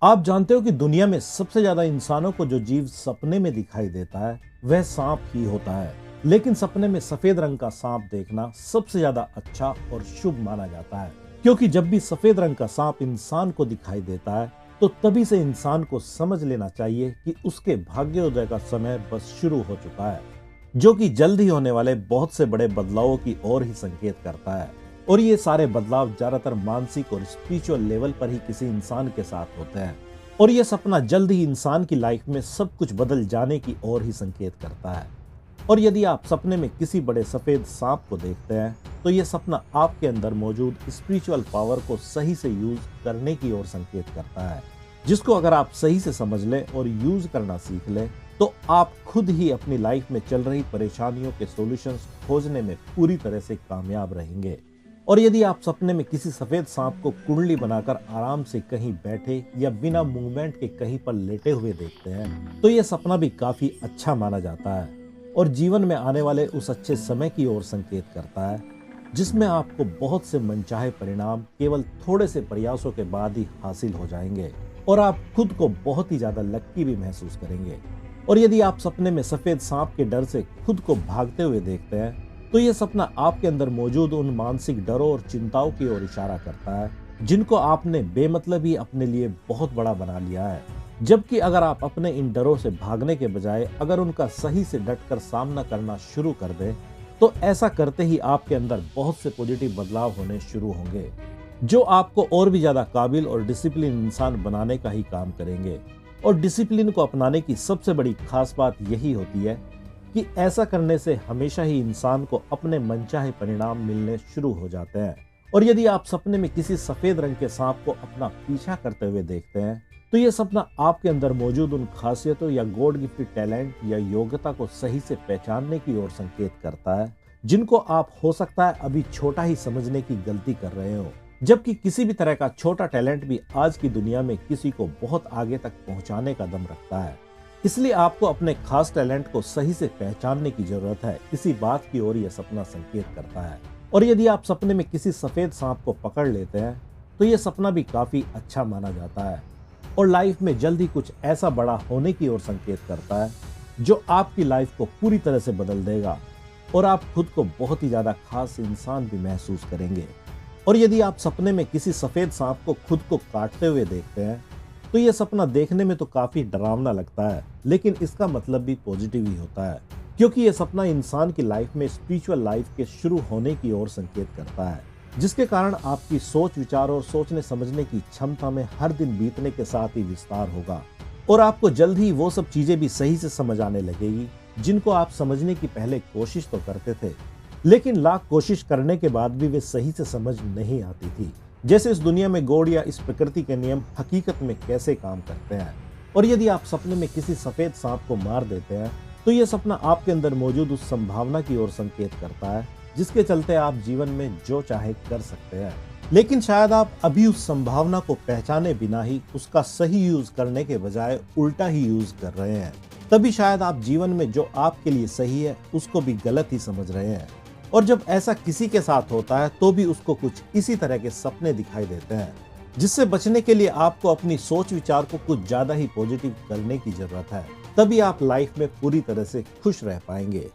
आप जानते हो कि दुनिया में सबसे ज्यादा इंसानों को जो जीव सपने में दिखाई देता है वह सांप ही होता है। लेकिन सपने में सफेद रंग का सांप देखना सबसे ज्यादा अच्छा और शुभ माना जाता है, क्योंकि जब भी सफेद रंग का सांप इंसान को दिखाई देता है तो तभी से इंसान को समझ लेना चाहिए कि उसके भाग्योदय का समय बस शुरू हो चुका है, जो कि जल्द ही होने वाले बहुत से बड़े बदलावों की ओर ही संकेत करता है। और ये सारे बदलाव ज्यादातर मानसिक और स्पिरिचुअल लेवल पर ही किसी इंसान के साथ होते हैं। और ये सपना जल्द ही इंसान की लाइफ में सब कुछ बदल जाने की ओर ही संकेत करता है। और यदि आप सपने में किसी बड़े सफेद सांप को देखते हैं तो ये सपना आपके अंदर मौजूद स्पिरिचुअल पावर को सही से यूज करने की ओर संकेत करता है, जिसको अगर आप सही से समझ लें और यूज करना सीख लें तो आप खुद ही अपनी लाइफ में चल रही परेशानियों के सॉल्यूशंस खोजने में पूरी तरह से कामयाब रहेंगे। और यदि आप सपने में किसी सफेद सांप को कुंडली बनाकर आराम से कहीं बैठे या बिना मूवमेंट के कहीं पर लेटे हुए देखते हैं तो यह सपना भी काफी अच्छा माना जाता है और जीवन में आने वाले उस अच्छे समय की ओर संकेत करता है, जिसमें आपको बहुत से मनचाहे परिणाम केवल थोड़े से प्रयासों के बाद ही हासिल हो जाएंगे और आप खुद को बहुत ही ज्यादा लक्की भी महसूस करेंगे। और यदि आप सपने में सफेद सांप के डर से खुद को भागते हुए देखते हैं तो यह सपना आपके अंदर मौजूद उन मानसिक डरों और चिंताओं की ओर इशारा करता है जिनको आपने बेमतलब ही अपने लिए बहुत बड़ा बना लिया है। जबकि अगर आप अपने इन डरों से भागने के बजाय अगर उनका सही से डटकर सामना करना शुरू कर दें तो ऐसा करते ही आपके अंदर बहुत से पॉजिटिव बदलाव होने शुरू होंगे, जो आपको और भी ज्यादा काबिल और डिसिप्लिन इंसान बनाने का ही काम करेंगे। और डिसिप्लिन को अपनाने की सबसे बड़ी खास बात यही होती है कि ऐसा करने से हमेशा ही इंसान को अपने मनचाहे परिणाम मिलने शुरू हो जाते हैं। और यदि आप सपने में किसी सफेद रंग के सांप को अपना पीछा करते हुए देखते हैं तो यह सपना आपके अंदर मौजूद उन खासियतों या गॉड गिफ्टेड टैलेंट या योग्यता को सही से पहचानने की ओर संकेत करता है, जिनको आप हो सकता है अभी छोटा ही समझने की गलती कर रहे हो। जबकि किसी भी तरह का छोटा टैलेंट भी आज की दुनिया में किसी को बहुत आगे तक पहुंचाने का दम रखता है। इसलिए आपको अपने खास टैलेंट को सही से पहचानने की जरूरत है। इसी बात की ओर यह सपना संकेत करता है। और यदि आप सपने में किसी सफेद सांप को पकड़ लेते हैं तो यह सपना भी काफी अच्छा माना जाता है और लाइफ में जल्द ही कुछ ऐसा बड़ा होने की ओर संकेत करता है जो आपकी लाइफ को पूरी तरह से बदल देगा और आप खुद को बहुत ही ज्यादा खास इंसान भी महसूस करेंगे। और यदि आप सपने में किसी सफेद सांप को खुद को काटते हुए देखते हैं तो यह सपना देखने में तो काफी डरावना लगता है, लेकिन इसका मतलब भी पॉजिटिव ही होता है, क्योंकि यह सपना इंसान की लाइफ में स्पिरिचुअल लाइफ के शुरू होने की ओर संकेत करता है, जिसके कारण आपकी सोच विचार और सोचने समझने की क्षमता में हर दिन बीतने के साथ ही विस्तार होगा और आपको जल्द ही वो सब चीजें भी सही से समझ आने लगेगी जिनको आप समझने की पहले कोशिश तो करते थे, लेकिन लाख कोशिश करने के बाद भी वे सही से समझ नहीं आती थी। जैसे इस दुनिया में गॉड या इस प्रकृति के नियम हकीकत में कैसे काम करते हैं। और यदि आप सपने में किसी सफेद सांप को मार देते हैं तो यह सपना आपके अंदर मौजूद उस संभावना की ओर संकेत करता है जिसके चलते आप जीवन में जो चाहे कर सकते हैं। लेकिन शायद आप अभी उस संभावना को पहचाने बिना ही उसका सही यूज करने के बजाय उल्टा ही यूज कर रहे हैं। तभी शायद आप जीवन में जो आपके लिए सही है उसको भी गलत ही समझ रहे हैं। और जब ऐसा किसी के साथ होता है तो भी उसको कुछ इसी तरह के सपने दिखाई देते हैं, जिससे बचने के लिए आपको अपनी सोच विचार को कुछ ज्यादा ही पॉजिटिव करने की जरूरत है। तभी आप लाइफ में पूरी तरह से खुश रह पाएंगे।